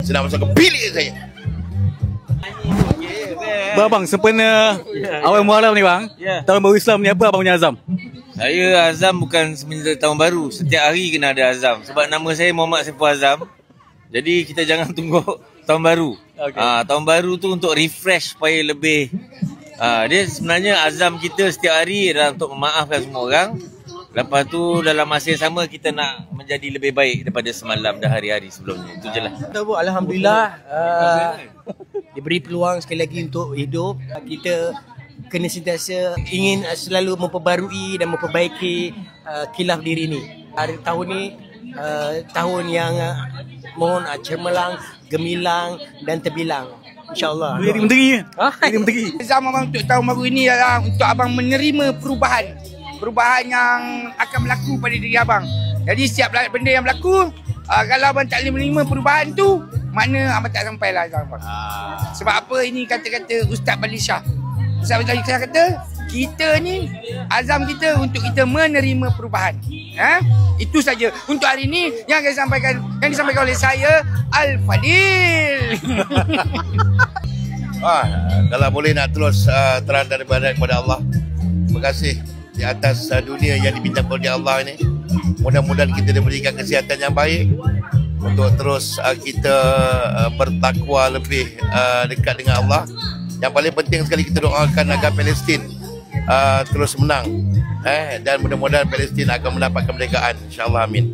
Senang masuk ke bilik saya. Abang sempena awal Muharram ni bang, tahun baru Islam ni, apa abang punya azam? Saya azam bukan semenjak tahun baru. Setiap hari kena ada azam. Sebab nama saya Muhammad Saiful Azam. Jadi kita jangan tunggu tahun baru. Tahun baru tu untuk refresh supaya lebih. Dia sebenarnya azam kita setiap hari adalah untuk memaafkan semua orang. Lepas tu dalam masa yang sama kita nak menjadi lebih baik daripada semalam dan hari-hari sebelumnya. Itu je lah. Alhamdulillah diberi peluang sekali lagi untuk hidup. Kita kena sentiasa ingin selalu memperbarui dan memperbaiki khilaf diri ni. Hari tahun ni tahun yang mohon cemerlang, gemilang dan terbilang. InsyaAllah. Jadi menteri. Jadi menteri. Zaman abang untuk tahun baru ini adalah untuk abang menerima perubahan. Perubahan yang akan berlaku pada diri abang. Jadi setiap benda yang berlaku, kalau abang tak boleh menerima perubahan tu, makna abang tak sampailah abang. Sebab apa ini kata-kata Ustaz Bali Shah. Ustaz Bali Shah kata, kita ni azam kita untuk kita menerima perubahan. Itu saja untuk hari ini yang disampaikan oleh saya Al-Fadil. Kalau boleh nak terus terang daripada kepada Allah. Terima kasih di atas dunia yang dibintang oleh Allah ini. Mudah-mudahan kita diberikan kesihatan yang baik untuk terus kita bertakwa lebih dekat dengan Allah. Yang paling penting sekali kita doakan agar Palestin terus menang, dan mudah-mudahan Palestin akan mendapat kemerdekaan, insya-Allah, amin.